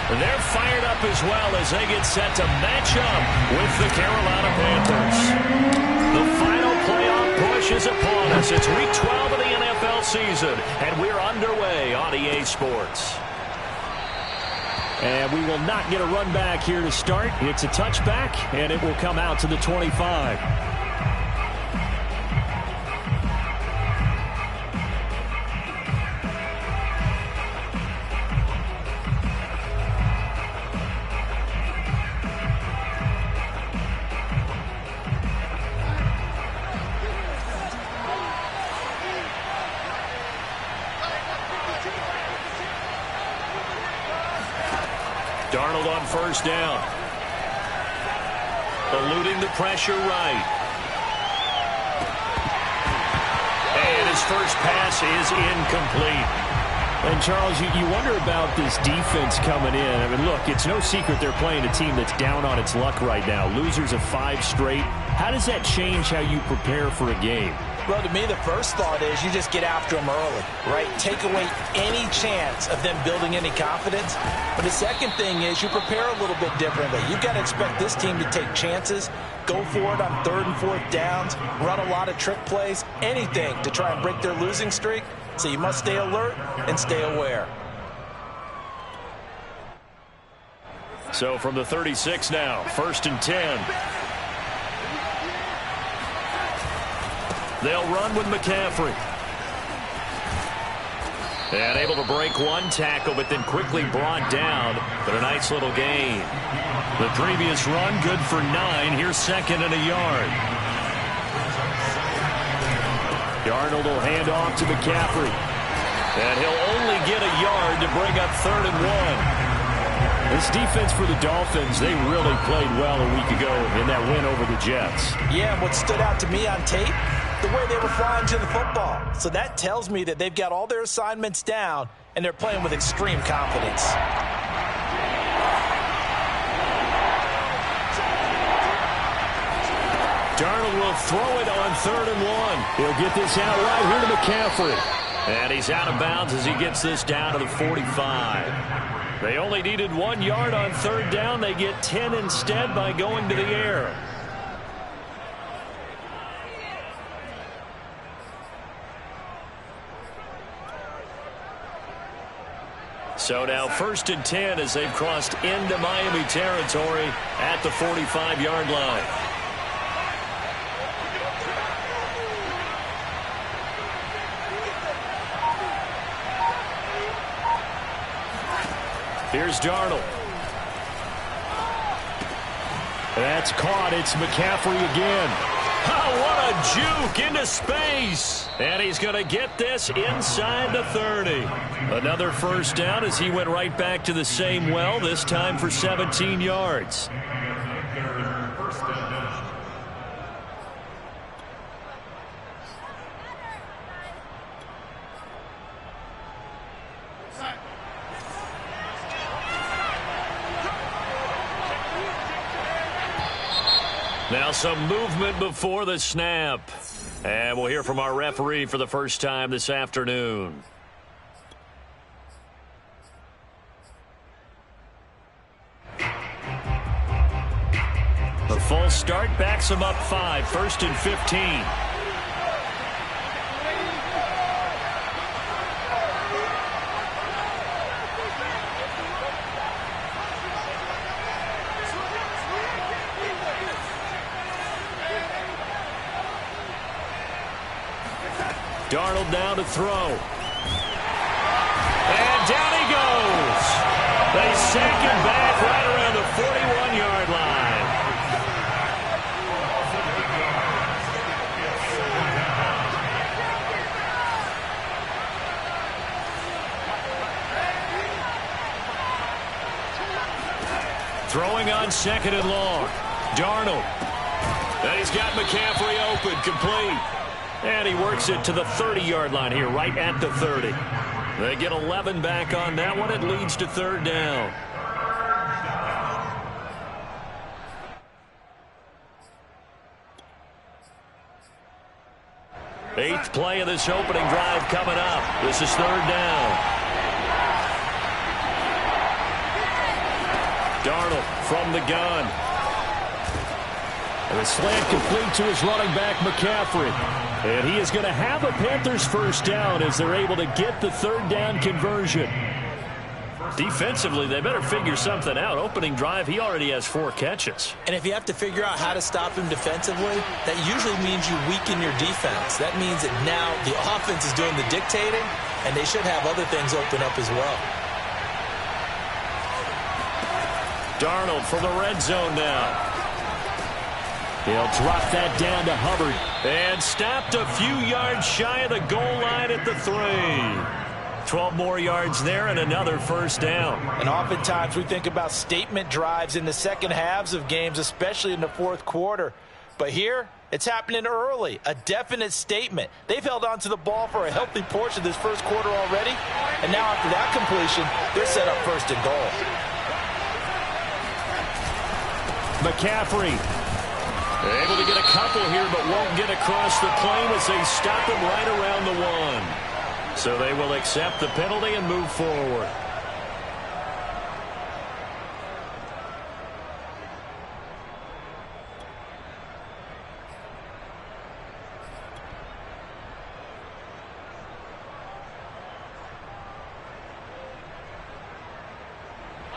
They're fired up as well as they get set to match up with the Carolina Panthers. The final playoff push is upon us. It's week 12 of the NFL season, and we're underway on EA Sports. And we will not get a run back here to start. It's a touchback, and it will come out to the 25. Darnold on first down. Eluding the pressure right. And his first pass is incomplete. And, Charles, you wonder about this defense coming in. I mean, look, it's no secret they're playing a team that's down on its luck right now. Losers of 5 straight. How does that change how you prepare for a game? Well, to me, the first thought is you just get after them early, right? Take away any chance of them building any confidence. But the second thing is you prepare a little bit differently. You've got to expect this team to take chances, go for it on 3rd and 4th downs, run a lot of trick plays, anything to try and break their losing streak. So you must stay alert and stay aware. So from the 36 now, 1st and 10. They'll run with McCaffrey. And able to break one tackle, but then quickly brought down. But a nice little gain. The previous run, good for 9. Here's 2nd and a yard. Darnold will hand off to McCaffrey. And he'll only get a yard to bring up 3rd and 1. This defense for the Dolphins, they really played well a week ago in that win over the Jets. Yeah, and what stood out to me on tape, the way they were flying to the football. So that tells me that they've got all their assignments down, and they're playing with extreme confidence. Darnold will throw it on 3rd and 1. He'll get this out right here to McCaffrey. And he's out of bounds as he gets this down to the 45. They only needed 1 yard on 3rd down. They get 10 instead by going to the air. So now 1st and 10 as they've crossed into Miami territory at the 45-yard line. Here's Darnold. That's caught. It's McCaffrey again. Oh, what a juke into space. And he's going to get this inside the 30. Another 1st down as he went right back to the same well, this time for 17 yards. Now some movement before the snap. And we'll hear from our referee for the first time this afternoon. The full start backs him up 5, 1st and 15. Darnold down to throw. And down he goes. They sack him back right around the 41-yard line. Throwing on 2nd and long. Darnold. And he's got McCaffrey open, complete. And he works it to the 30-yard line here, right at the 30. They get 11 back on that one. It leads to 3rd down. Eighth play of this opening drive coming up. This is 3rd down. Darnold from the gun. And a slant complete to his running back, McCaffrey. And he is going to have a Panthers first down as they're able to get the third down conversion. Defensively, they better figure something out. Opening drive, he already has 4 catches. And if you have to figure out how to stop him defensively, that usually means you weaken your defense. That means that now the offense is doing the dictating, and they should have other things open up as well. Darnold from the red zone now. He'll drop that down to Hubbard. And stopped a few yards shy of the goal line at the 3. 12 more yards there and another first down. And oftentimes we think about statement drives in the second halves of games, especially in the fourth quarter. But here, it's happening early. A definite statement. They've held on to the ball for a healthy portion of this first quarter already. And now after that completion, they're set up first and goal. McCaffrey able to get a couple here, but won't get across the plane as they stop him right around the 1. So they will accept the penalty and move forward.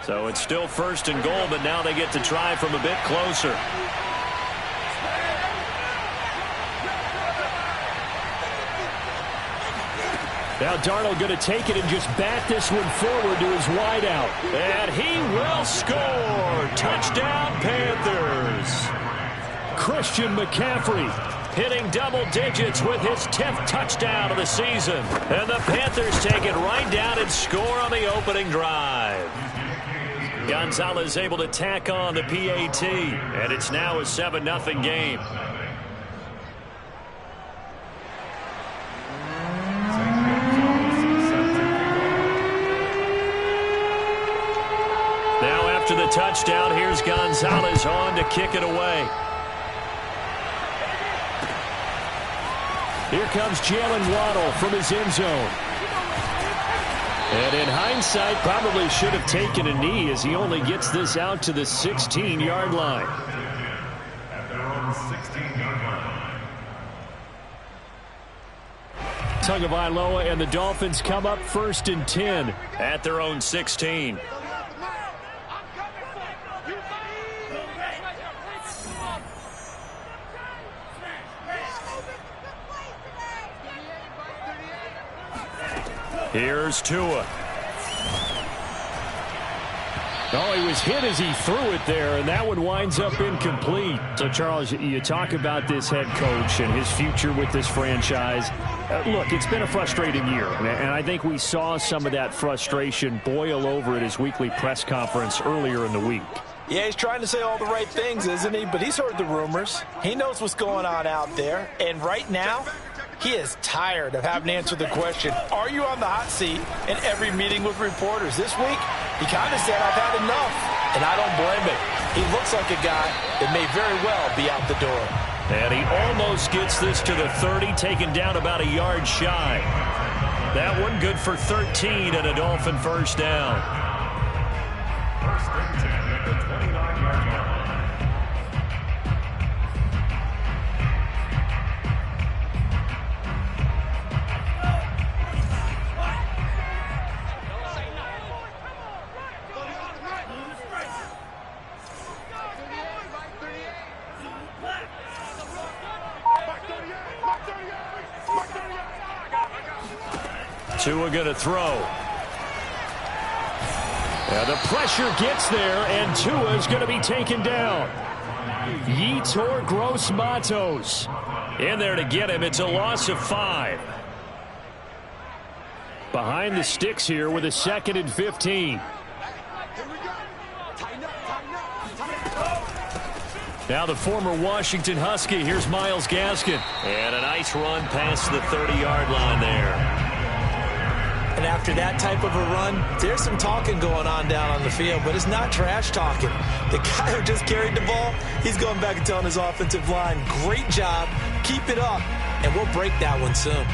So it's still first and goal, but now they get to try from a bit closer. Now Darnold going to take it and just bat this one forward to his wideout. And he will score. Touchdown, Panthers. Christian McCaffrey hitting double digits with his 10th touchdown of the season. And the Panthers take it right down and score on the opening drive. Gonzalez able to tack on the PAT. And it's now a 7-0 game. To the touchdown, here's Gonzalez on to kick it away. Here comes Jalen Waddle from his end zone. And in hindsight, probably should have taken a knee as he only gets this out to the 16-yard line. Tagovailoa and the Dolphins come up first and 10 at their own 16. Here's Tua. Oh, he was hit as he threw it there, and that one winds up incomplete. So, Charles, you talk about this head coach and his future with this franchise. Look, it's been a frustrating year, and I think we saw some of that frustration boil over at his weekly press conference earlier in the week. Yeah, he's trying to say all the right things, isn't he? But he's heard the rumors. He knows what's going on out there. And right now, he is tired of having to answer the question, are you on the hot seat, in every meeting with reporters. This week, he kind of said, I've had enough. And I don't blame him. He looks like a guy that may very well be out the door. And he almost gets this to the 30, taken down about a yard shy. That one good for 13 and a Dolphin first down. First and 10 at the 29-yard line. Tua going to throw. And the pressure gets there, and Tua is going to be taken down. Yetur Gross-Matos in there to get him. It's a loss of 5. Behind the sticks here with a 2nd and 15. Now the former Washington Husky. Here's Myles Gaskin. And a nice run past the 30-yard line there. And after that type of a run, there's some talking going on down on the field, but it's not trash talking. The guy who just carried the ball, he's going back and telling his offensive line, great job, keep it up, and we'll break that one soon.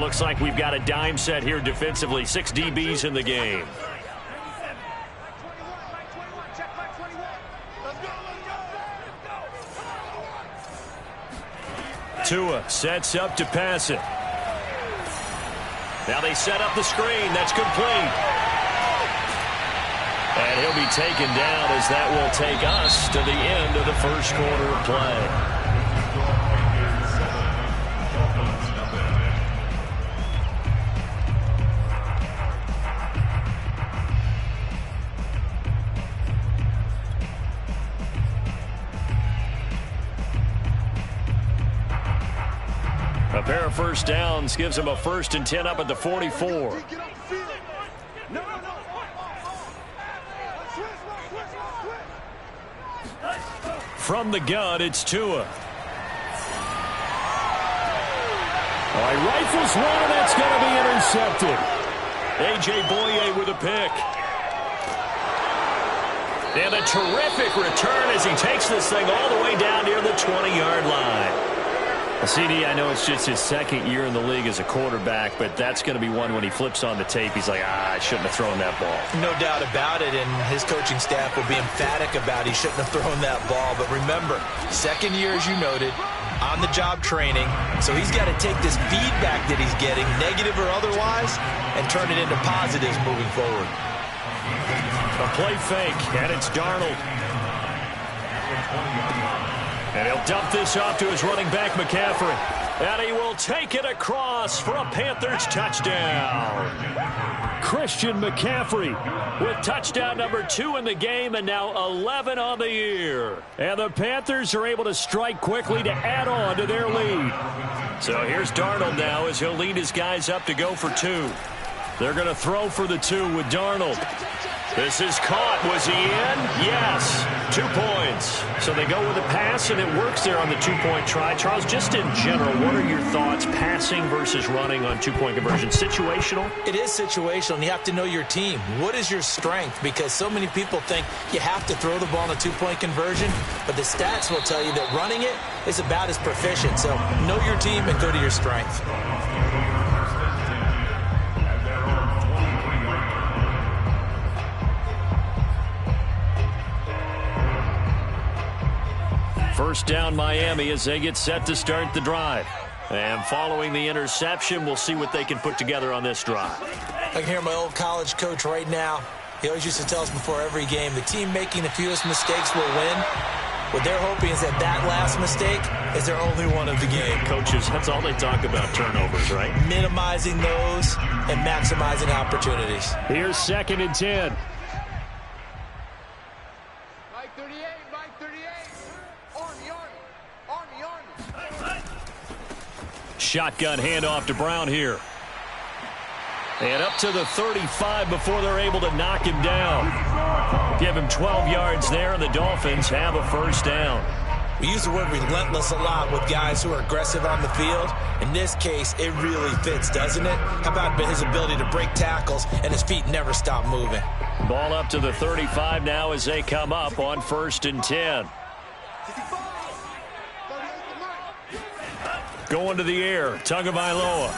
looks like we've got a dime set here defensively. 6 DBs in the game. Tua sets up to pass it. Now they set up the screen. That's complete. And he'll be taken down as that will take us to the end of the first quarter of play. A pair of first downs gives him a 1st and 10 up at the 44. From the gun, it's Tua. All right, rifles one, and that's going to be intercepted. A.J. Boye with a pick. And a terrific return as he takes this thing all the way down near the 20-yard line. CD, I know it's just his 2nd year in the league as a quarterback, but that's going to be one when he flips on the tape. He's like, I shouldn't have thrown that ball. No doubt about it, and his coaching staff will be emphatic about he shouldn't have thrown that ball. But remember, 2nd year, as you noted, on-the-job training. So he's got to take this feedback that he's getting, negative or otherwise, and turn it into positives moving forward. A play fake, and it's Darnold. And he'll dump this off to his running back, McCaffrey. And he will take it across for a Panthers touchdown. Christian McCaffrey with touchdown number 2 in the game and now 11 on the year. And the Panthers are able to strike quickly to add on to their lead. So here's Darnold now as he'll lead his guys up to go for 2. They're going to throw for the 2 with Darnold. This is caught. Was he in? Yes. 2 points. So they go with a pass, and it works there on the 2-point try. Charles, just in general, what are your thoughts passing versus running on 2-point conversion? Situational? It is situational, and you have to know your team. What is your strength? Because so many people think you have to throw the ball in a 2-point conversion, but the stats will tell you that running it is about as proficient. So know your team and go to your strength. First down, Miami, as they get set to start the drive. And following the interception, we'll see what they can put together on this drive. I can hear my old college coach right now. He always used to tell us before every game, the team making the fewest mistakes will win. What they're hoping is that that last mistake is their only one of the game. Coaches, that's all they talk about, turnovers, right? Minimizing those and maximizing opportunities. Here's 2nd and 10. Shotgun handoff to Brown here. And up to the 35 before they're able to knock him down. Give him 12 yards there, and the Dolphins have a first down. We use the word relentless a lot with guys who are aggressive on the field. In this case, it really fits, doesn't it? How about his ability to break tackles and his feet never stop moving? Ball up to the 35 now as they come up on 1st and 10. Going to the air, Tagovailoa.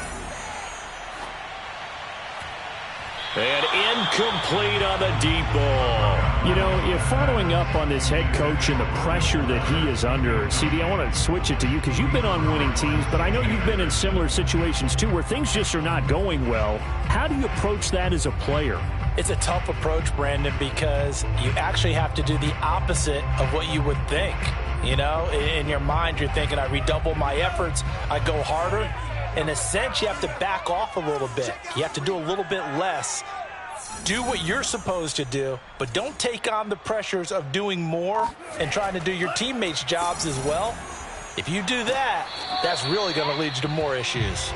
And incomplete on the deep ball. You know, if following up on this head coach and the pressure that he is under, CD, I want to switch it to you because you've been on winning teams, but I know you've been in similar situations too where things just are not going well. How do you approach that as a player? It's a tough approach, Brandon, because you actually have to do the opposite of what you would think. You know, in your mind, you're thinking, I redouble my efforts, I go harder. In a sense, you have to back off a little bit. You have to do a little bit less. Do what you're supposed to do, but don't take on the pressures of doing more and trying to do your teammates' jobs as well. If you do that, that's really going to lead you to more issues.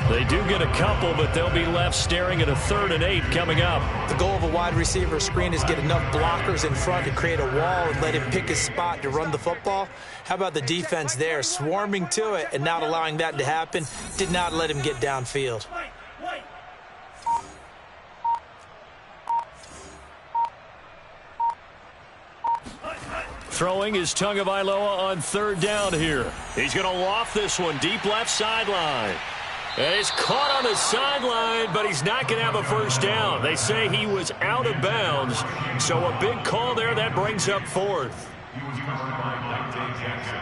They do get a couple, but they'll be left staring at a 3rd and 8 coming up. The goal of a wide receiver screen is get enough blockers in front to create a wall and let him pick his spot to run the football. How about the defense there, swarming to it and not allowing that to happen? Did not let him get downfield. Throwing is Tagovailoa on 3rd down here. He's going to loft this one deep left sideline. And he's caught on the sideline, but he's not going to have a first down. They say he was out of bounds, so a big call there. That brings up fourth. He was covered by Dante Jackson.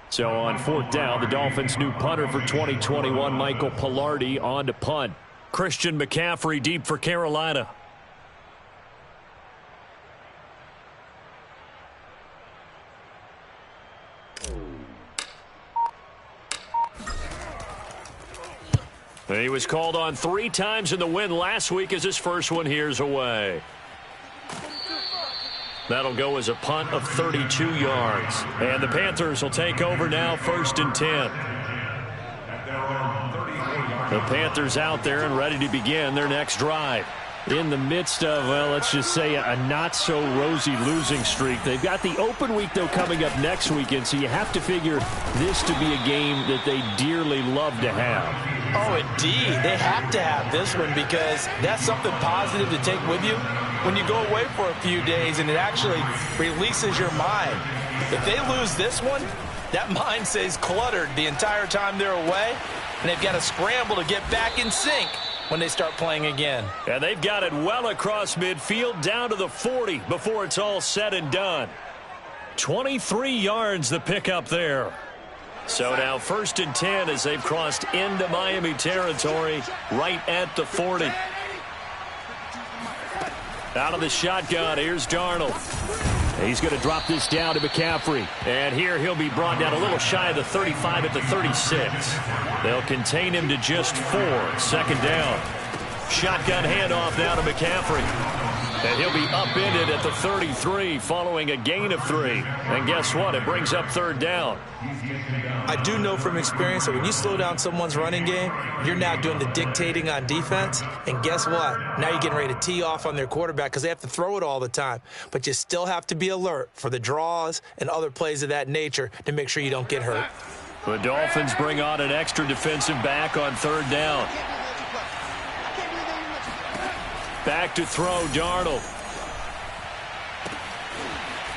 So on fourth down, the Dolphins' new punter for 2021, Michael Palardy, on to punt. Christian McCaffrey deep for Carolina. He was called on 3 times in the win last week as his first one here's away. That'll go as a punt of 32 yards. And the Panthers will take over now, 1st and 10. The Panthers out there and ready to begin their next drive. In the midst of, well, let's just say a not-so-rosy losing streak. They've got the open week, though, coming up next weekend, so you have to figure this to be a game that they dearly love to have. Oh, indeed. They have to have this one because that's something positive to take with you when you go away for a few days, and it actually releases your mind. If they lose this one, that mind stays cluttered the entire time they're away, and they've got to scramble to get back in sync when they start playing again. And they've got it well across midfield down to the 40 before it's all said and done. 23 yards the pickup there. So now 1st and 10 as they've crossed into Miami territory right at the 40. Out of the shotgun, here's Darnold. He's going to drop this down to McCaffrey. And here he'll be brought down a little shy of the 35 at the 36. They'll contain him to just 4. 2nd down. Shotgun handoff now to McCaffrey. And he'll be upended at the 33 following a gain of 3. And guess what? It brings up 3rd down. I do know from experience that when you slow down someone's running game, you're now doing the dictating on defense. And guess what? Now you're getting ready to tee off on their quarterback because they have to throw it all the time. But you still have to be alert for the draws and other plays of that nature to make sure you don't get hurt. The Dolphins bring on an extra defensive back on 3rd down. Back to throw, Darnold.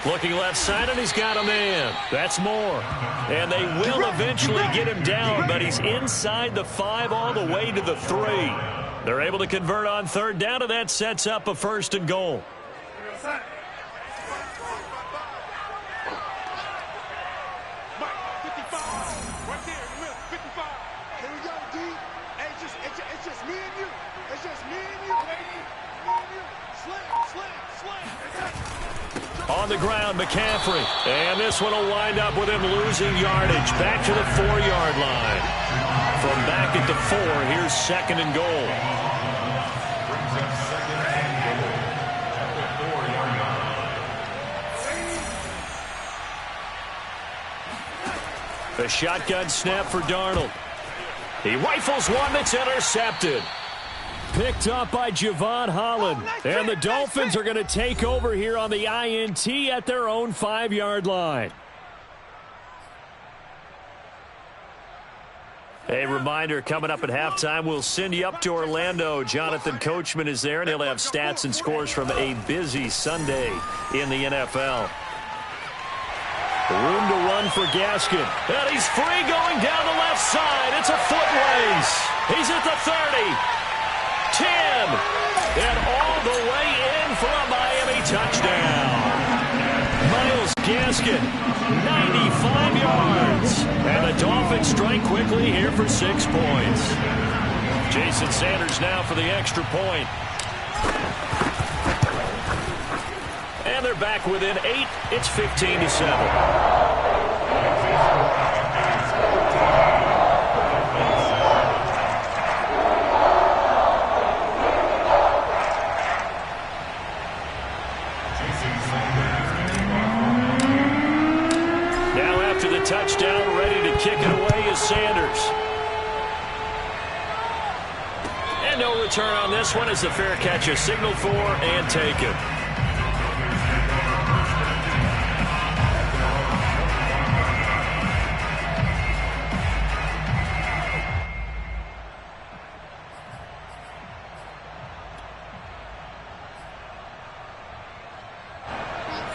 Looking left side, and he's got a man. That's Moore. And they will eventually get him down, but he's inside the 5 all the way to the 3. They're able to convert on 3rd down, and that sets up a 1st and goal. On the ground, McCaffrey. And this one will wind up with him losing yardage. Back to the 4-yard line. From back at the 4, here's 2nd and goal. A shotgun snap for Darnold. He rifles one that's intercepted. Picked up by Javon Holland. And the Dolphins are going to take over here on the INT at their own 5-yard line. A reminder, coming up at halftime, we'll send you up to Orlando. Jonathan Coachman is there, and he'll have stats and scores from a busy Sunday in the NFL. Room to run for Gaskin. And he's free going down the left side. It's a foot race. He's at the 30. 10, and all the way in for a Miami touchdown. Myles Gaskin, 95 yards. And the Dolphins strike quickly here for 6 points. Jason Sanders now for the extra point. And they're back within 8. It's 15-7. Touchdown, ready to kick it away is Sanders. And no return on this one as the fair catch is signaled for and taken.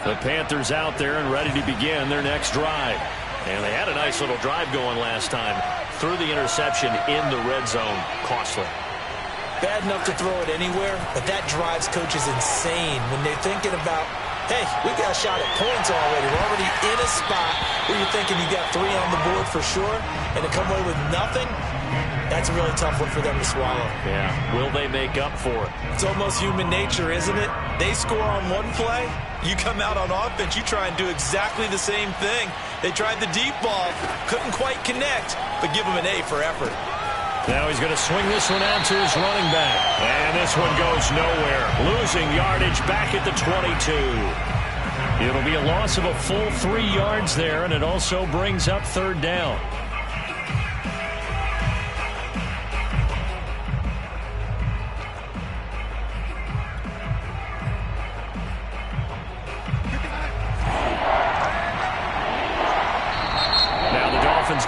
The Panthers out there and ready to begin their next drive. And they had a nice little drive going last time. Threw the interception in the red zone. Costly. Bad enough to throw it anywhere, but that drives coaches insane when they're thinking about, hey, we got a shot at points already. We're already in a spot where you're thinking you got 3 on the board for sure, and to come away with nothing, that's a really tough one for them to swallow. Yeah. Will they make up for it? It's almost human nature, isn't it? They score on one play, you come out on offense, you try and do exactly the same thing. They tried the deep ball, couldn't quite connect, but give them an A for effort. Now he's going to swing this one out to his running back. And this one goes nowhere. Losing yardage back at the 22. It'll be a loss of a full 3 yards there, and it also brings up 3rd down.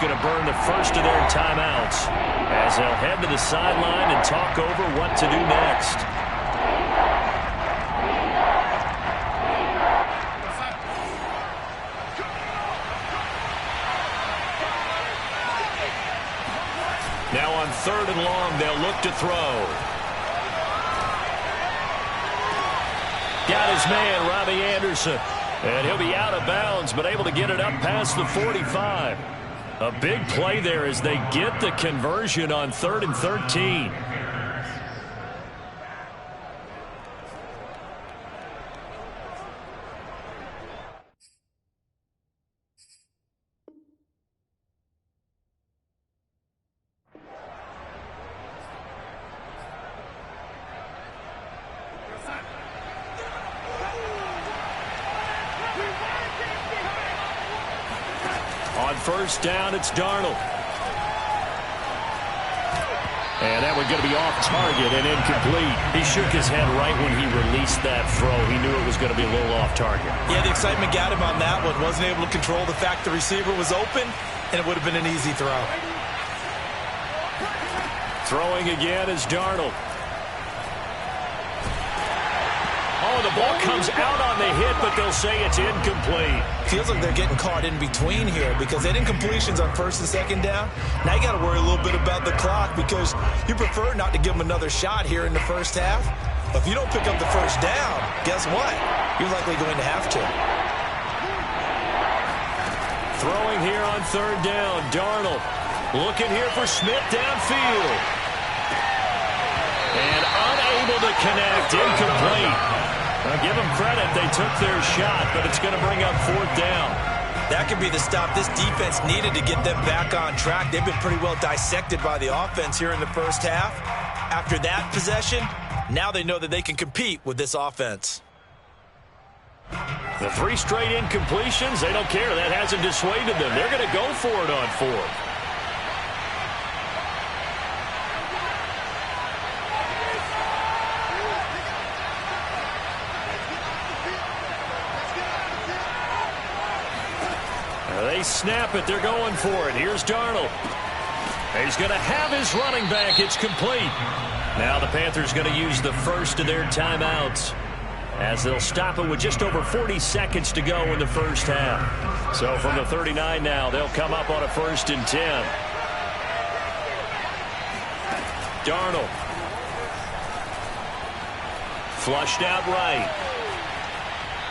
Going to burn the first of their timeouts as they'll head to the sideline and talk over what to do next. Now on 3rd and long, they'll look to throw. Got his man, Robbie Anderson, and he'll be out of bounds, but able to get it up past the 45. A big play there as they get the conversion on 3rd and 13. On 1st down, it's Darnold. And that one going to be off target and incomplete. He shook his head right when he released that throw. He knew it was going to be a little off target. Yeah, the excitement got him on that one. Wasn't able to control the fact the receiver was open, and it would have been an easy throw. Throwing again is Darnold. Oh, the ball comes out on the hit, but they'll say it's incomplete. Feels like they're getting caught in between here because they had incompletions on 1st and 2nd down. Now you got to worry a little bit about the clock because you prefer not to give them another shot here in the first half. But if you don't pick up the 1st down, guess what? You're likely going to have to. Throwing here on 3rd down, Darnold. Looking here for Smith downfield. And unable to connect, incomplete. I'll give them credit. They took their shot, but it's going to bring up 4th down. That could be the stop this defense needed to get them back on track. They've been pretty well dissected by the offense here in the first half. After that possession, now they know that they can compete with this offense. The 3 straight incompletions, they don't care. That hasn't dissuaded them. They're going to go for it on 4th. They snap it. They're going for it. Here's Darnold. He's going to have his running back. It's complete. Now the Panthers going to use the first of their timeouts as they'll stop it with just over 40 seconds to go in the first half. So from the 39 now, they'll come up on a 1st and 10. Darnold. Flushed out right.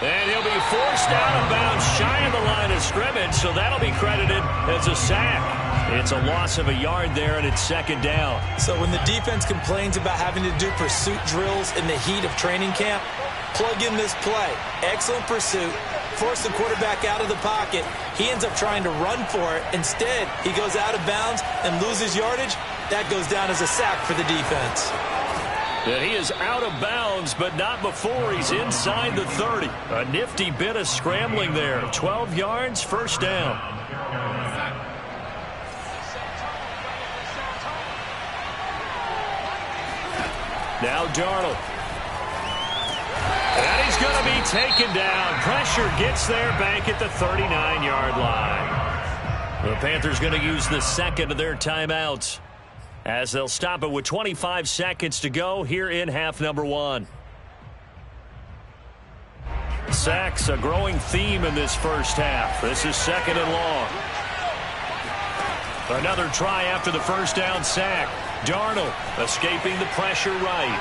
And he'll be forced out of bounds shy of the line of scrimmage, so that'll be credited as a sack. It's a loss of a yard there, and it's 2nd down. So when the defense complains about having to do pursuit drills in the heat of training camp, plug in this play. Excellent pursuit. Force the quarterback out of the pocket. He ends up trying to run for it. Instead, he goes out of bounds and loses yardage. That goes down as a sack for the defense. That he is out of bounds, but not before he's inside the 30. A nifty bit of scrambling there. 12 yards, 1st down. Now Darnold. And he's going to be taken down. Pressure gets there back at the 39-yard line. The Panthers going to use the 2nd of their timeouts as they'll stop it with 25 seconds to go here in half number 1. Sacks, a growing theme in this first half. This is 2nd and long. Another try after the first down sack. Darnold escaping the pressure right.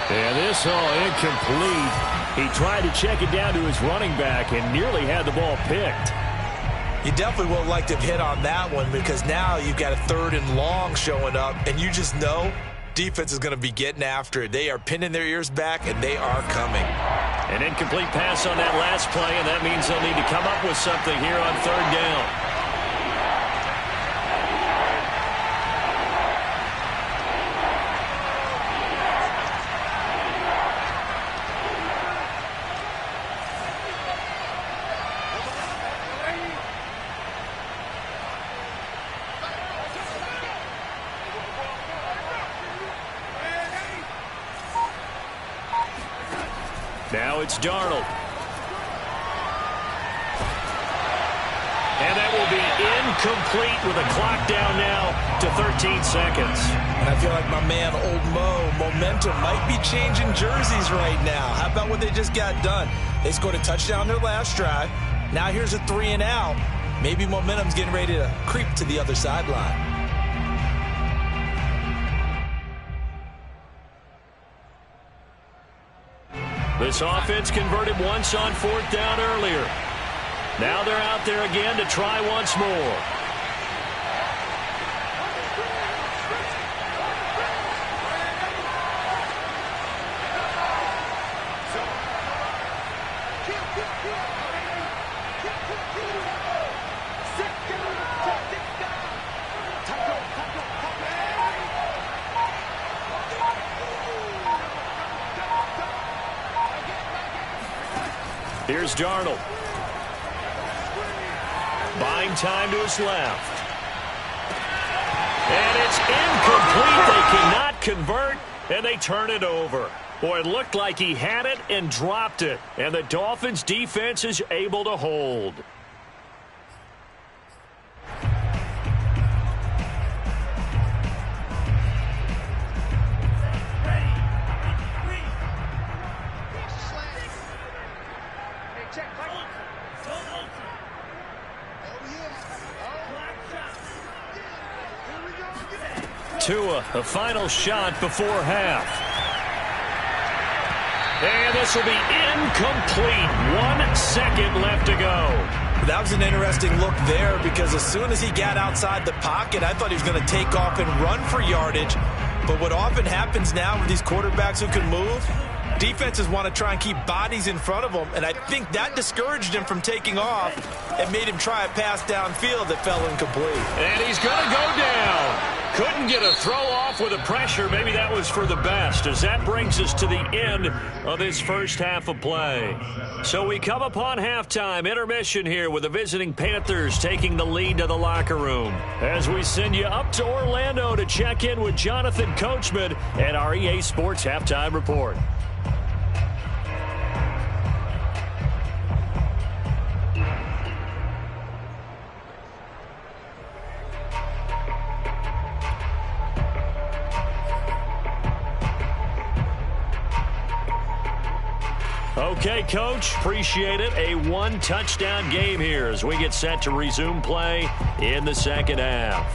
And this all incomplete. He tried to check it down to his running back and nearly had the ball picked. You definitely would like to hit on that one because now you've got a 3rd and long showing up, and you just know defense is going to be getting after it. They are pinning their ears back, and they are coming. An incomplete pass on that last play, and that means they'll need to come up with something here on 3rd down. Now it's Darnold. And that will be incomplete with a clock down now to 13 seconds. And I feel like my man, Old Mo, momentum might be changing jerseys right now. How about what they just got done? They scored a touchdown their last drive. Now here's a 3 and out. Maybe momentum's getting ready to creep to the other sideline. This offense converted once on 4th down earlier. Now they're out there again to try once more. Here's Darnold. Buying time to his left. And it's incomplete. They cannot convert, and they turn it over. Boy, it looked like he had it and dropped it. And the Dolphins' defense is able to hold. Tua, a final shot before half. And this will be incomplete. 1 second left to go. That was an interesting look there because as soon as he got outside the pocket, I thought he was going to take off and run for yardage. But what often happens now with these quarterbacks who can move, defenses want to try and keep bodies in front of them, and I think that discouraged him from taking off and made him try a pass downfield that fell incomplete. And he's going to go down. Couldn't get a throw off with the pressure. Maybe that was for the best, as that brings us to the end of this first half of play. So we come upon halftime intermission here with the visiting Panthers taking the lead to the locker room. As we send you up to Orlando to check in with Jonathan Coachman and our EA Sports Halftime Report. Okay, Coach, appreciate it. A 1-touchdown game here as we get set to resume play in the second half.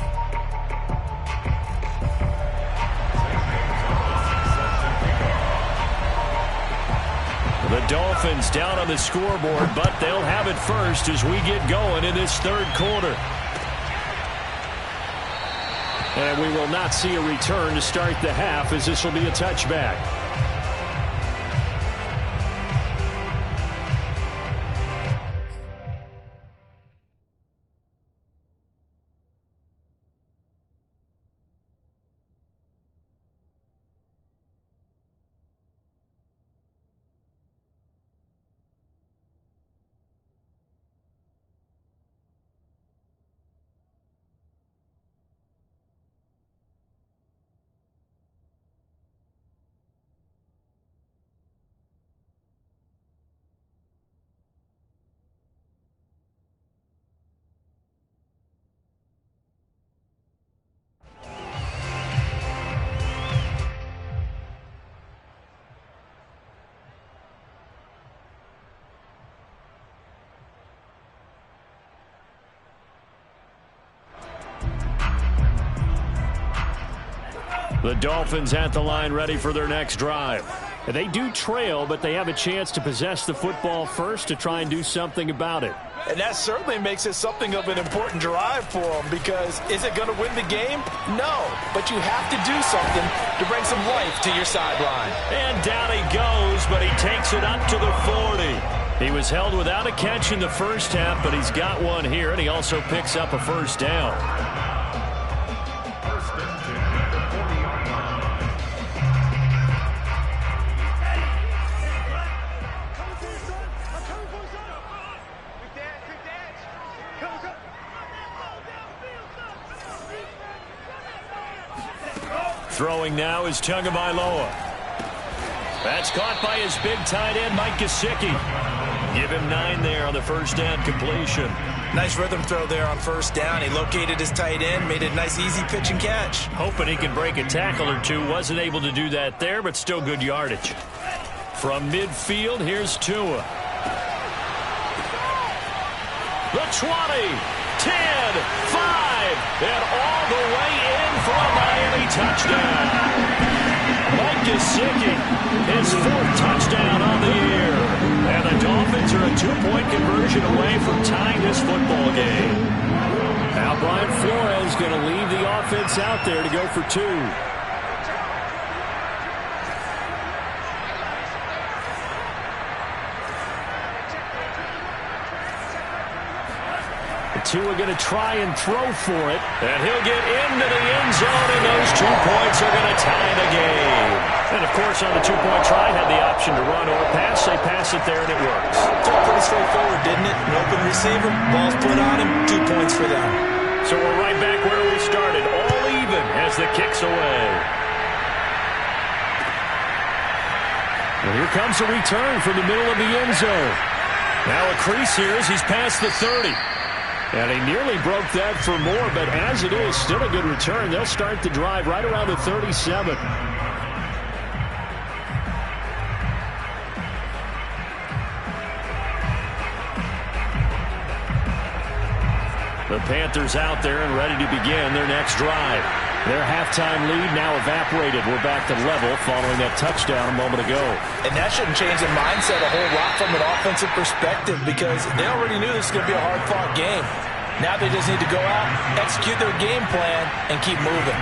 The Dolphins down on the scoreboard, but they'll have it first as we get going in this third quarter. And we will not see a return to start the half, as this will be a touchback. The Dolphins at the line ready for their next drive. They do trail, but they have a chance to possess the football first to try and do something about it. And that certainly makes it something of an important drive for them, because is it going to win the game? No, but you have to do something to bring some life to your sideline. And down he goes, but he takes it up to the 40. He was held without a catch in the first half, but he's got one here, and he also picks up a first down. Throwing now is Tagovailoa. That's caught by his big tight end, Mike Gesicki. Give him 9 there on the first down completion. Nice rhythm throw there on first down. He located his tight end, made it a nice, easy pitch and catch. Hoping he can break a tackle or two. Wasn't able to do that there, but still good yardage. From midfield, here's Tua. The 20, 10, 5, and all the way in for a Miami touchdown. Mike Gesicki, his 4th touchdown on the year. And the Dolphins are a 2-point conversion away from tying this football game. Now Brian Flores going to leave the offense out there to go for 2. Tua going to try and throw for it. And he'll get into the end zone, and those 2 points are going to tie the game. And, of course, on the 2-point try, had the option to run or pass. They pass it there, and it works. So pretty straightforward, didn't it? An open receiver, ball's put on him, 2 points for them. So we're right back where we started, all even as the kick's away. And here comes a return from the middle of the end zone. Now a crease here as he's past the 30. And he nearly broke that for more, but as it is, still a good return. They'll start the drive right around the 37. The Panthers out there and ready to begin their next drive. Their halftime lead now evaporated. We're back to level following that touchdown a moment ago. And that shouldn't change the mindset a whole lot from an offensive perspective, because they already knew this was going to be a hard-fought game. Now they just need to go out, execute their game plan, and keep moving.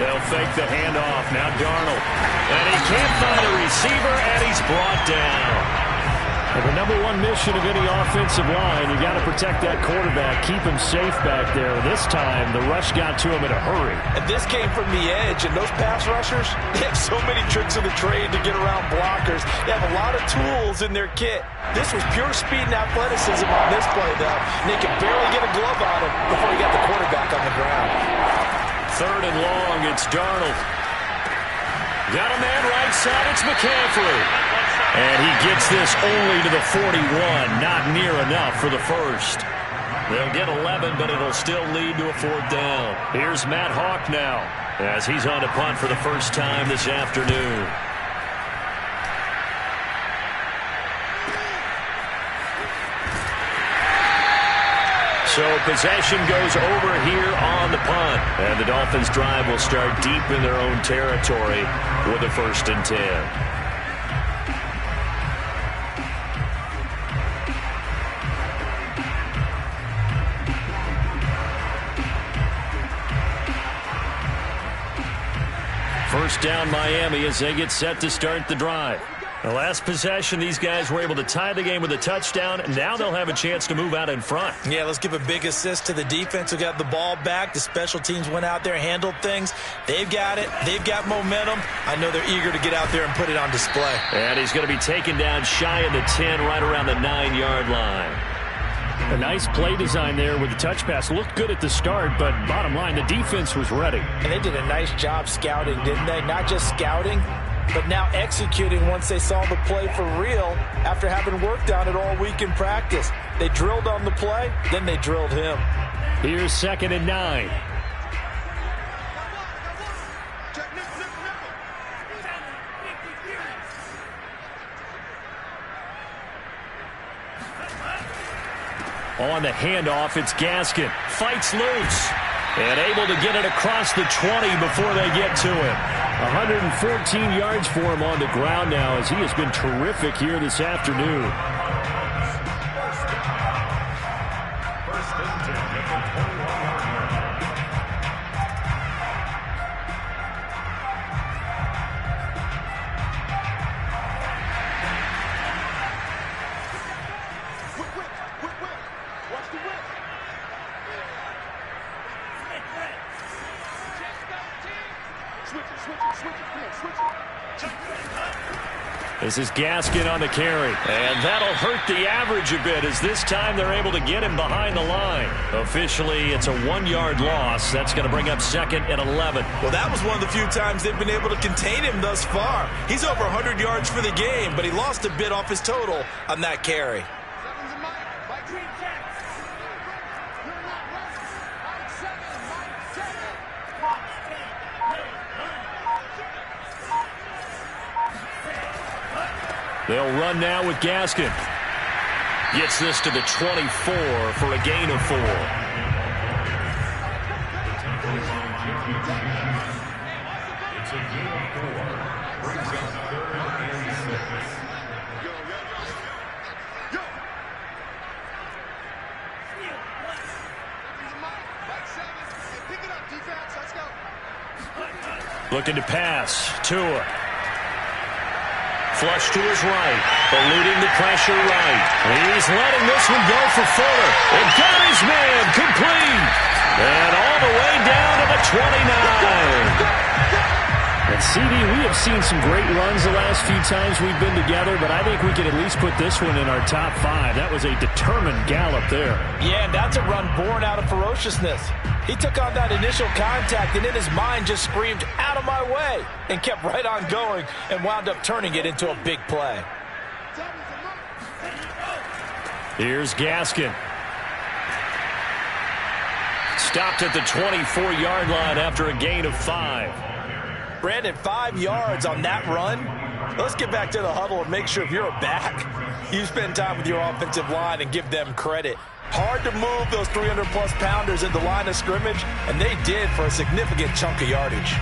They'll fake the handoff. Now Darnold. And he can't find a receiver, and he's brought down. And the number one mission of any offensive line, you got to protect that quarterback, keep him safe back there. This time, the rush got to him in a hurry. And this came from the edge, and those pass rushers, they have so many tricks of the trade to get around blockers. They have a lot of tools in their kit. This was pure speed and athleticism on this play, though. And they could barely get a glove on him before he got the quarterback on the ground. 3rd and long, it's Darnold. Got a man right side, it's McCaffrey. And he gets this only to the 41, not near enough for the first. They'll get 11, but it'll still lead to a 4th down. Here's Matt Hawk now, as he's on to punt for the first time this afternoon. So possession goes over here on the punt. And the Dolphins drive will start deep in their own territory with a 1st and 10. First down Miami as they get set to start the drive. The last possession, these guys were able to tie the game with a touchdown, and now they'll have a chance to move out in front. Yeah, let's give a big assist to the defense who got the ball back. The special teams went out there, handled things. They've got it. They've got momentum. I know they're eager to get out there and put it on display. And he's going to be taken down shy of the 10, right around the 9-yard line. A nice play design there with the touch pass. Looked good at the start, but bottom line, the defense was ready. And they did a nice job scouting, didn't they? Not just scouting, but now executing once they saw the play for real after having worked on it all week in practice. They drilled on the play, then they drilled him. Here's 2nd and 9. On the handoff, it's Gaskin. Fights loose. And able to get it across the 20 before they get to him. 114 yards for him on the ground now as he has been terrific here this afternoon. This is Gaskin on the carry. And that'll hurt the average a bit as this time they're able to get him behind the line. Officially, it's a 1-yard loss. That's going to bring up 2nd and 11. Well, that was one of the few times they've been able to contain him thus far. He's over 100 yards for the game, but he lost a bit off his total on that carry. They'll run now with Gaskin. Gets this to the 24 for a gain of 4. Looking to pass. Tua. Flush to his right, eluding the pressure right. He's letting this one go for Fuller. And got his man complete. And all the way down to the 29. And CD, we have seen some great runs the last few times we've been together, but I think we can at least put this one in our top 5. That was a determined gallop there. Yeah, and that's a run born out of ferociousness. He took on that initial contact and in his mind just screamed, "Out of my way," and kept right on going and wound up turning it into a big play. Here's Gaskin. Stopped at the 24-yard line after a gain of 5. Brandon, 5 yards on that run. Let's get back to the huddle and make sure if you're a back, you spend time with your offensive line and give them credit. Hard to move those 300-plus pounders at the line of scrimmage, and they did for a significant chunk of yardage.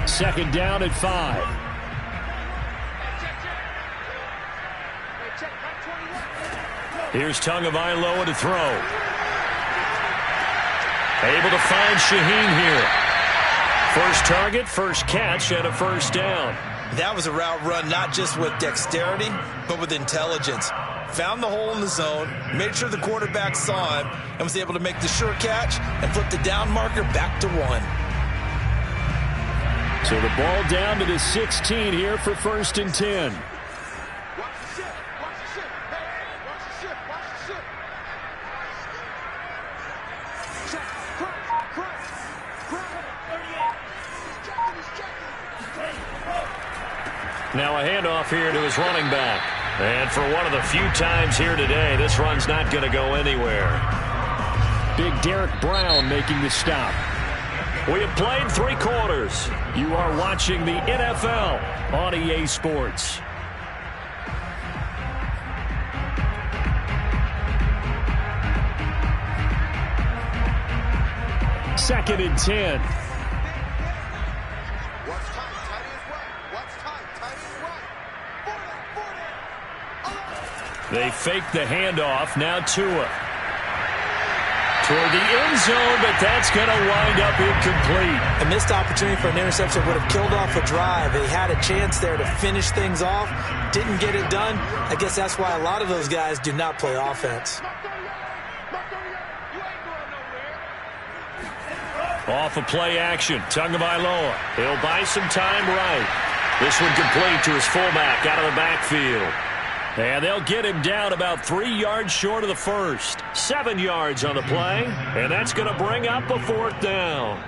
2nd down at 5. Here's Tagovailoa to throw. Able to find Shaheen here. First target, first catch, and a first down. That was a route run not just with dexterity, but with intelligence. Found the hole in the zone, made sure the quarterback saw him, and was able to make the sure catch and flip the down marker back to 1. So the ball down to the 16 here for 1st and 10. Now a handoff here to his running back. And for one of the few times here today, this run's not going to go anywhere. Big Derek Brown making the stop. We have played 3 quarters. You are watching the NFL on EA Sports. Second and 10. They fake the handoff. Now Tua. Toward the end zone, but that's going to wind up incomplete. A missed opportunity for an interception would have killed off a drive. They had a chance there to finish things off. Didn't get it done. I guess that's why a lot of those guys do not play offense. Off of play action. Tagovailoa. He'll buy some time right. This one complete to his fullback out of the backfield. And they'll get him down about 3 yards short of the first. 7 yards on the play. And that's going to bring up a 4th down.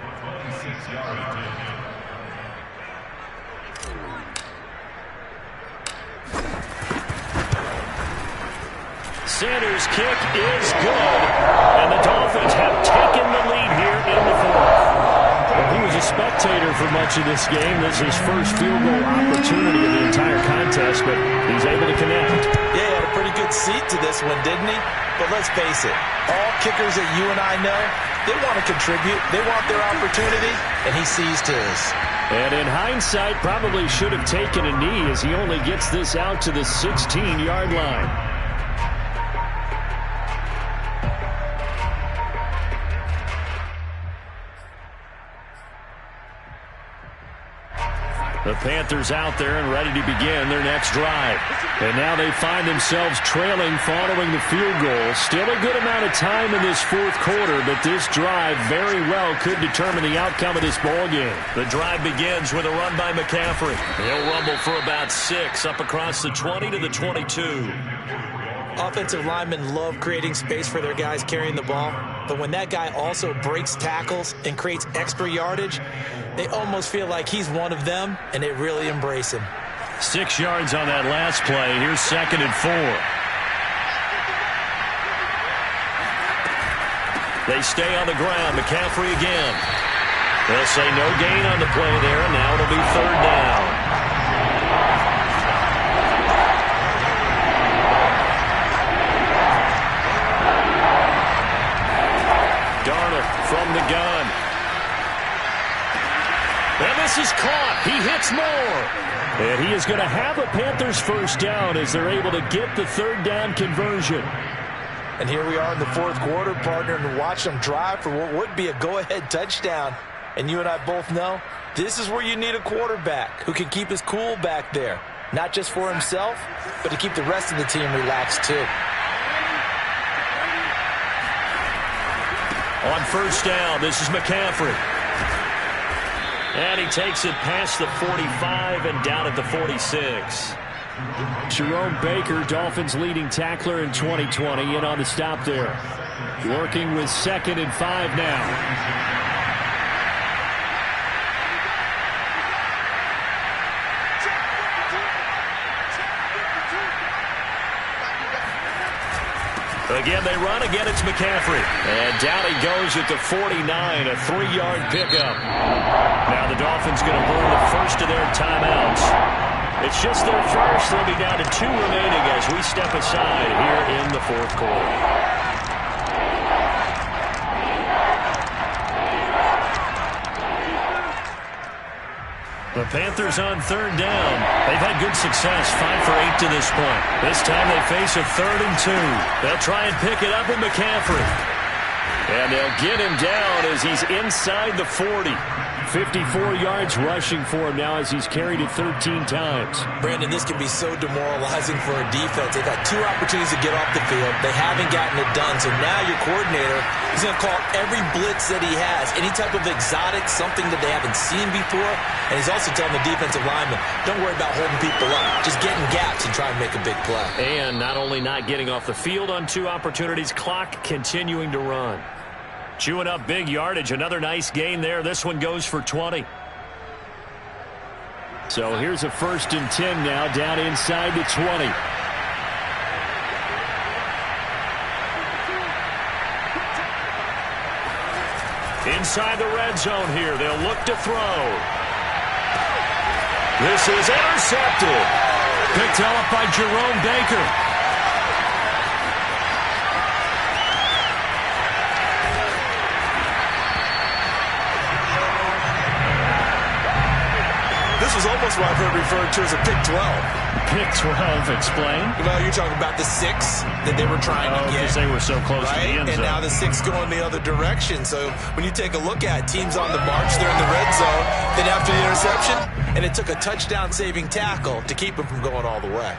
Sanders' kick is good. And the Dolphins have taken the lead here in the 4th. Well, he was spectator for much of this game. This is his first field goal opportunity of the entire contest, but he's able to connect. Yeah, he had a pretty good seat to this one, didn't he? But let's face it, all kickers that you and I know, they want to contribute. They want their opportunity, and he seized his. And in hindsight, probably should have taken a knee as he only gets this out to the 16-yard line. The Panthers out there and ready to begin their next drive. And now they find themselves trailing following the field goal. Still a good amount of time in this fourth quarter, but this drive very well could determine the outcome of this ball game. The drive begins with a run by McCaffrey. He'll rumble for about 6 up across the 20 to the 22. Offensive linemen love creating space for their guys carrying the ball, but when that guy also breaks tackles and creates extra yardage, they almost feel like he's one of them, and they really embrace him. 6 yards on that last play. Here's 2nd and 4. They stay on the ground. McCaffrey again. They'll say no gain on the play there, and now it'll be 3rd down. From the gun. And this is caught. He hits Moore. And he is going to have a Panthers first down as they're able to get the 3rd down conversion. And here we are in the fourth quarter, partner, and watch them drive for what would be a go-ahead touchdown. And you and I both know this is where you need a quarterback who can keep his cool back there. Not just for himself, but to keep the rest of the team relaxed too. On first down, this is McCaffrey. And he takes it past the 45 and down at the 46. Jerome Baker, Dolphins leading tackler in 2020, in on the stop there. Working with 2nd and 5 now. Again, they run. Again, it's McCaffrey. And down he goes at the 49, a 3-yard pickup. Now the Dolphins going to burn the first of their timeouts. It's just their first. They'll be down to 2 remaining as we step aside here in the fourth quarter. The Panthers on 3rd down. They've had good success, 5 for 8 to this point. This time they face a 3rd and 2. They'll try and pick it up with McCaffrey. And they'll get him down as he's inside the 40. 54 yards rushing for him now as he's carried it 13 times. Brandon, this can be so demoralizing for a defense. They've had 2 opportunities to get off the field. They haven't gotten it done. So now your coordinator is going to call every blitz that he has, any type of exotic, something that they haven't seen before. And he's also telling the defensive lineman, don't worry about holding people up. Just get in gaps and try and make a big play. And not only not getting off the field on 2 opportunities, clock continuing to run. Chewing up big yardage. Another nice gain there. This one goes for 20. So here's a 1st and 10 now down inside the 20. Inside the red zone here. They'll look to throw. This is intercepted. Picked up by Jerome Baker. This is almost what I've heard referred to as a pick 12. Pick 12, explain. Well, you're talking about the 6 that they were trying to get. Because they were so close to the end zone. And now the 6 going the other direction. So when you take a look at teams on the march, they're in the red zone. Then after the interception, and it took a touchdown-saving tackle to keep them from going all the way.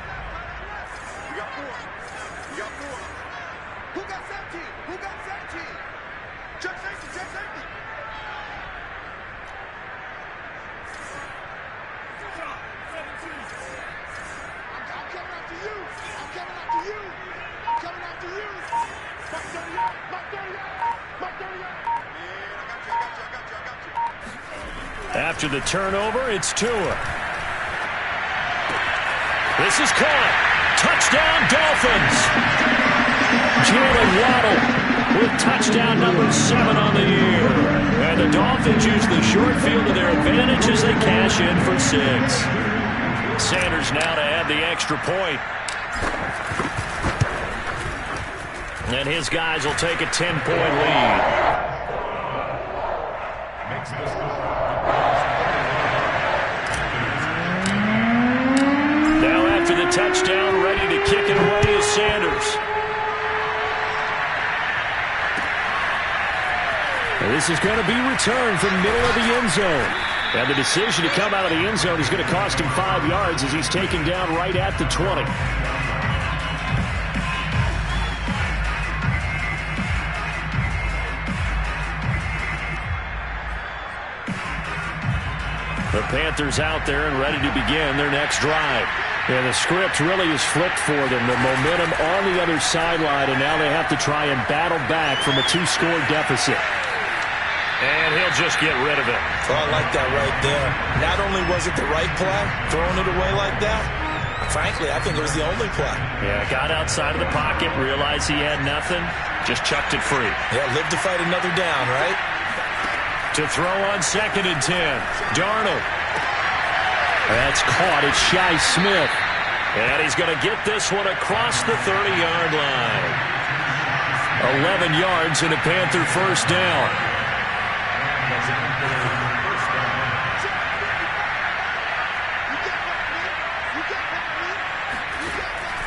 After the turnover, it's Tua. This is caught. Touchdown, Dolphins. Jalen Waddle with touchdown number 7 on the year. And the Dolphins use the short field to their advantage as they cash in for 6. Sanders now to add the extra point. And his guys will take a 10-point lead. Now after the touchdown, ready to kick it away is Sanders. And this is going to be returned from middle of the end zone. And the decision to come out of the end zone is going to cost him 5 yards as he's taken down right at the 20. The Panthers out there and ready to begin their next drive. Yeah, the script really is flipped for them. The momentum on the other sideline, and now they have to try and battle back from a 2-score deficit. And he'll just get rid of it. Oh, I like that right there. Not only was it the right play, throwing it away like that, frankly, I think it was the only play. Yeah, got outside of the pocket, realized he had nothing, just chucked it free. Yeah, live to fight another down, right? To throw on 2nd and 10. Darnold. That's caught. It's Shi Smith. And he's going to get this one across the 30-yard line. 11 yards and a Panther first down.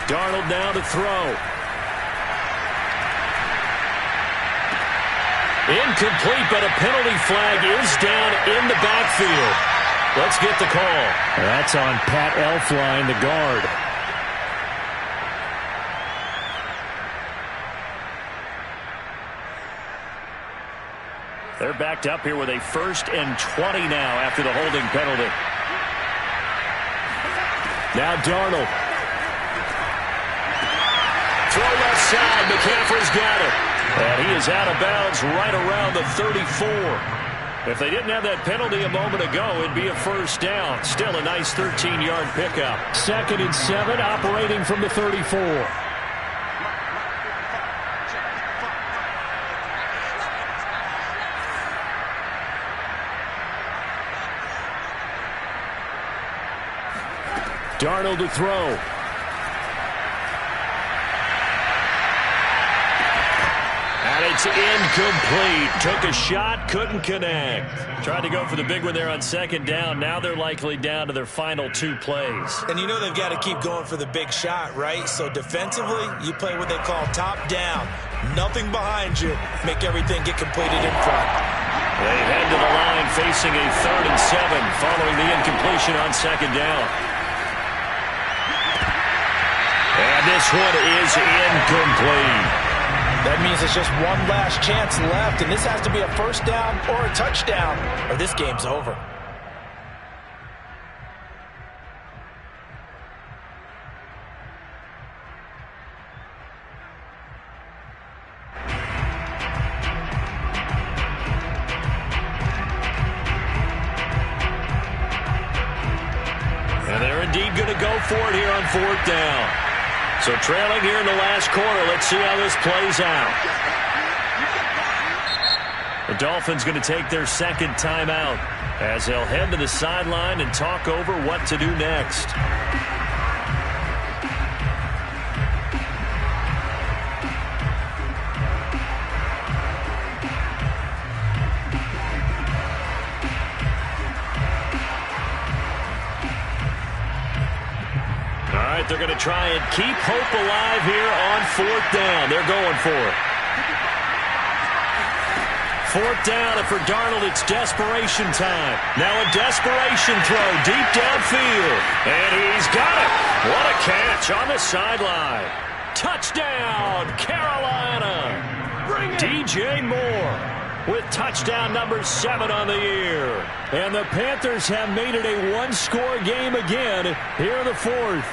Darnold now to throw. Incomplete, but a penalty flag is down in the backfield. Let's get the call. That's on Pat Elflein, the guard. They're backed up here with a 1st and 20 now after the holding penalty. Now Darnold. Throw left side. McCaffrey's got it. And he is out of bounds right around the 34. If they didn't have that penalty a moment ago, it'd be a first down. Still a nice 13-yard pickup. 2nd and 7, operating from the 34. Darnold to throw. And it's incomplete. Took a shot, couldn't connect. Tried to go for the big one there on 2nd down. Now they're likely down to their final 2 plays. And you know they've got to keep going for the big shot, right? So defensively, you play what they call top down. Nothing behind you. Make everything get completed in front. They head to the line facing a 3rd and 7 following the incompletion on 2nd down. And this one is incomplete. That means it's just one last chance left, and this has to be a first down or a touchdown, or this game's over. And they're indeed going to go for it here on 4th down. So trailing here in the last quarter. Let's see how this plays out. The Dolphins going to take their 2nd timeout as they'll head to the sideline and talk over what to do next. They're going to try and keep hope alive here on 4th down. They're going for it. 4th down, and for Darnold, it's desperation time. Now a desperation throw deep downfield. And he's got it. What a catch on the sideline. Touchdown, Carolina. DJ Moore with touchdown number 7 on the year. And the Panthers have made it a 1-score game again here in the 4th.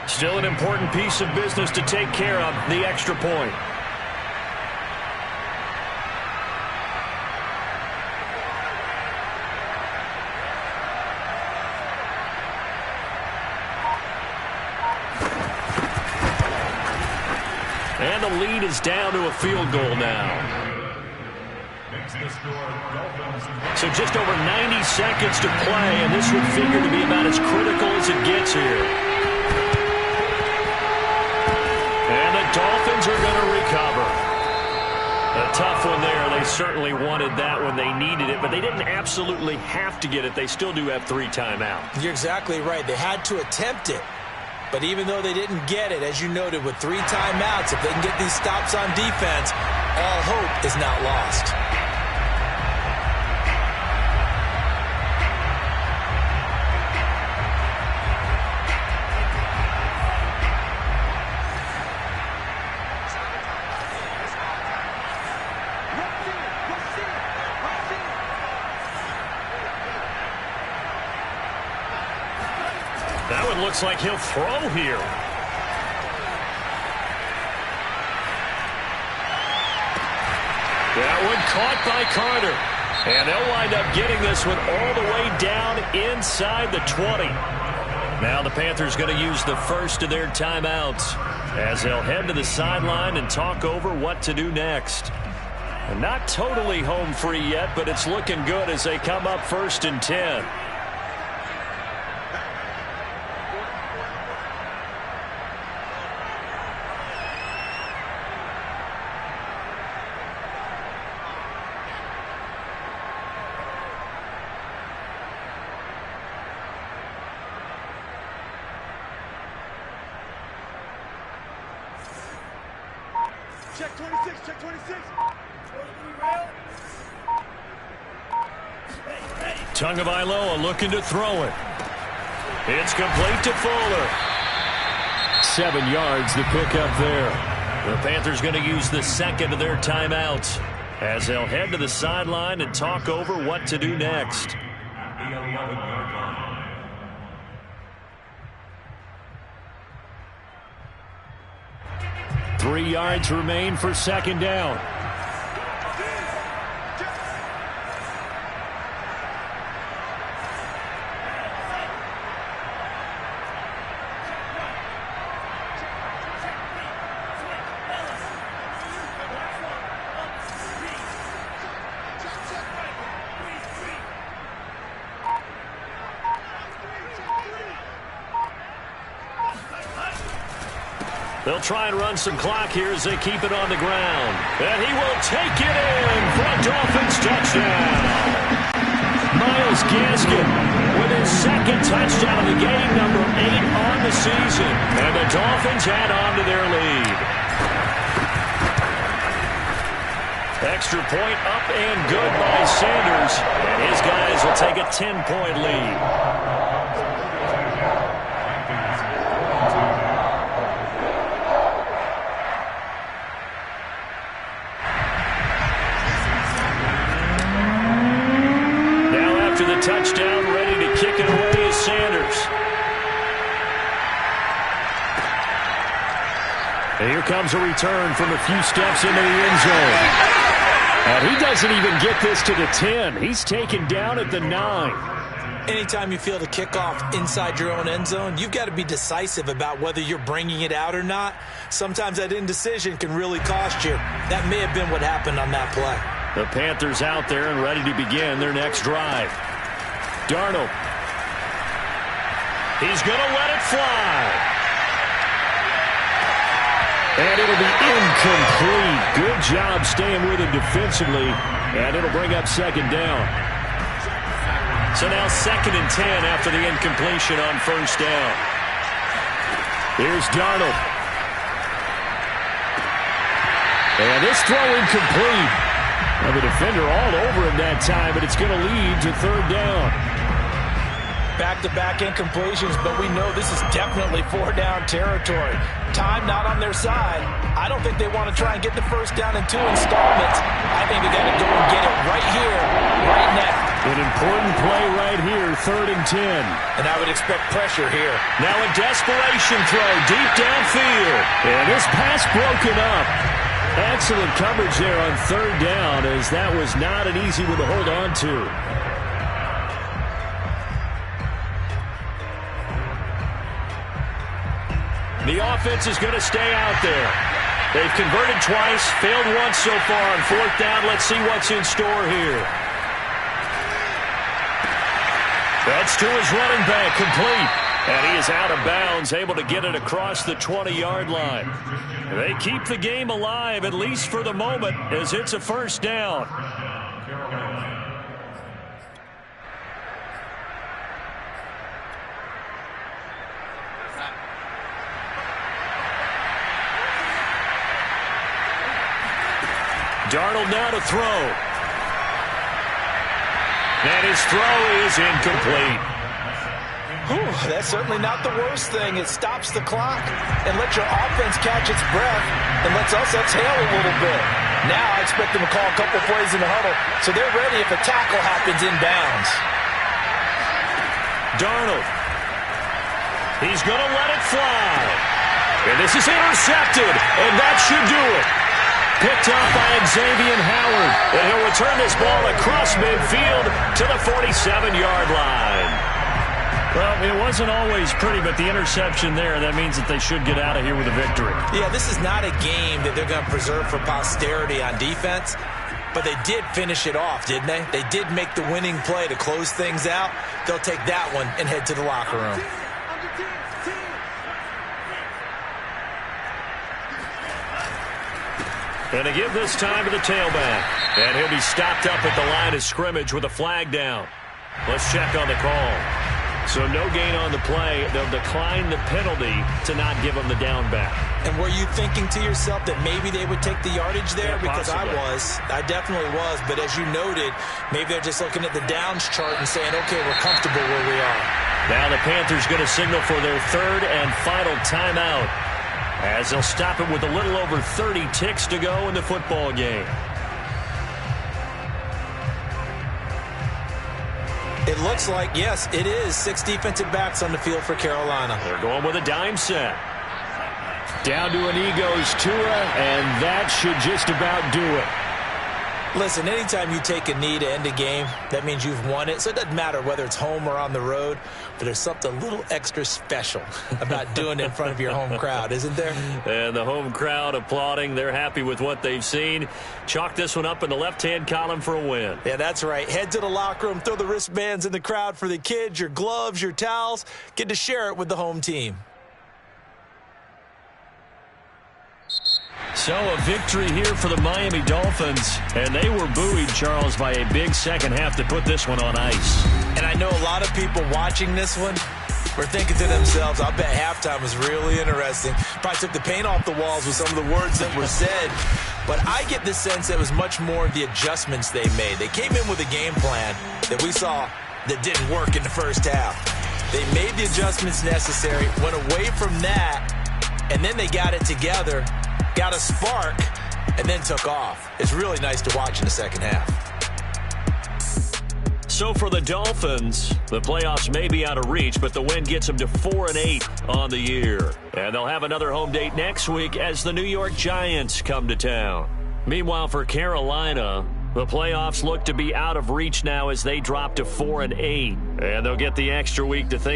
Still an important piece of business to take care of, the extra point. And the lead is down to a field goal now. So just over 90 seconds to play, and this would figure to be about as critical as it gets here. And the Dolphins are going to recover. A tough one there. They certainly wanted that when they needed it, but they didn't absolutely have to get it. They still do have 3 timeouts. You're exactly right. They had to attempt it. But even though they didn't get it, as you noted, with 3 timeouts, if they can get these stops on defense, all hope is not lost. That one looks like he'll throw here. That one caught by Carter. And they'll wind up getting this one all the way down inside the 20. Now the Panthers going to use the first of their timeouts as they'll head to the sideline and talk over what to do next. And not totally home free yet, but it's looking good as they come up 1st and 10. Check 26, check 26. Tagovailoa looking to throw it. It's complete to Fuller. 7 yards the pickup there. The Panthers going to use the second of their timeouts as they'll head to the sideline and talk over what to do next. The 11-yard line. 3 yards remain for 2nd down. They'll try and run some clock here as they keep it on the ground. And he will take it in for a Dolphins touchdown. Myles Gaskin with his 2nd touchdown of the game, number 8 on the season. And the Dolphins add on to their lead. Extra point up and good by Sanders. And his guys will take a 10-point lead. Touchdown, ready to kick it away is Sanders. And here comes a return from a few steps into the end zone. And he doesn't even get this to the 10. He's taken down at the 9. Anytime you feel the kickoff inside your own end zone, you've got to be decisive about whether you're bringing it out or not. Sometimes that indecision can really cost you. That may have been what happened on that play. The Panthers out there and ready to begin their next drive. Darnold. He's going to let it fly. And it'll be incomplete. Good job staying with him defensively. And it'll bring up 2nd down. So now 2nd and 10 after the incompletion on 1st down. Here's Darnold. And this throw incomplete. Now the defender all over him that time, but it's going to lead to 3rd down. Back-to-back incompletions, but we know this is definitely 4-down territory. Time not on their side. I don't think they want to try and get the 1st down in 2 installments. I think they got to go and get it right here, right now. An important play right here, 3rd and 10. And I would expect pressure here. Now a desperation throw deep downfield. And this pass broken up. Excellent coverage there on 3rd down, as that was not an easy one to hold on to. The offense is going to stay out there. They've converted twice, failed once so far on fourth down. Let's see what's in store here. That's to his running back, complete. And he is out of bounds, able to get it across the 20-yard line. They keep the game alive, at least for the moment, as it's a first down. Darnold now to throw. And his throw is incomplete. That's certainly not the worst thing. It stops the clock and lets your offense catch its breath and lets us exhale a little bit. Now I expect them to call a couple plays in the huddle so they're ready if a tackle happens inbounds. Darnold. He's going to let it fly. And this is intercepted, and that should do it. Picked up by Xavier Howard. And he'll return this ball across midfield to the 47-yard line. Well, it wasn't always pretty, but the interception there, that means that they should get out of here with a victory. Yeah, this is not a game that they're going to preserve for posterity on defense, but they did finish it off, didn't they? They did make the winning play to close things out. They'll take that one and head to the locker room. And to give this time to the tailback. And he'll be stopped up at the line of scrimmage with a flag down. Let's check on the call. So no gain on the play. They'll decline the penalty to not give him the down back. And were you thinking to yourself that maybe they would take the yardage there? Yeah, because possibly. I definitely was. But as you noted, maybe they're just looking at the downs chart and saying, okay, we're comfortable where we are. Now the Panthers going to signal for their third and final timeout, as they'll stop it with a little over 30 ticks to go in the football game. It looks like, yes, it is 6 defensive backs on the field for Carolina. They're going with a dime set. Down to an E goes Tua, and that should just about do it. Listen, anytime you take a knee to end a game, that means you've won it. So it doesn't matter whether it's home or on the road, but there's something a little extra special about doing it in front of your home crowd, isn't there? And the home crowd applauding. They're happy with what they've seen. Chalk this one up in the left-hand column for a win. Yeah, that's right. Head to the locker room, throw the wristbands in the crowd for the kids, your gloves, your towels. Get to share it with the home team. So a victory here for the Miami Dolphins, and they were buoyed, Charles, by a big second half to put this one on ice. And I know a lot of people watching this one were thinking to themselves, I bet halftime was really interesting. Probably took the paint off the walls with some of the words that were said. But I get the sense that it was much more the adjustments they made. They came in with a game plan that we saw that didn't work in the first half. They made the adjustments necessary, went away from that, and then they got it together, got a spark, and then took off. It's really nice to watch in the second half. So for the Dolphins, the playoffs may be out of reach, but the win gets them to 4-8 on the year. And they'll have another home date next week as the New York Giants come to town. Meanwhile, for Carolina, the playoffs look to be out of reach now as they drop to 4-8. And they'll get the extra week to think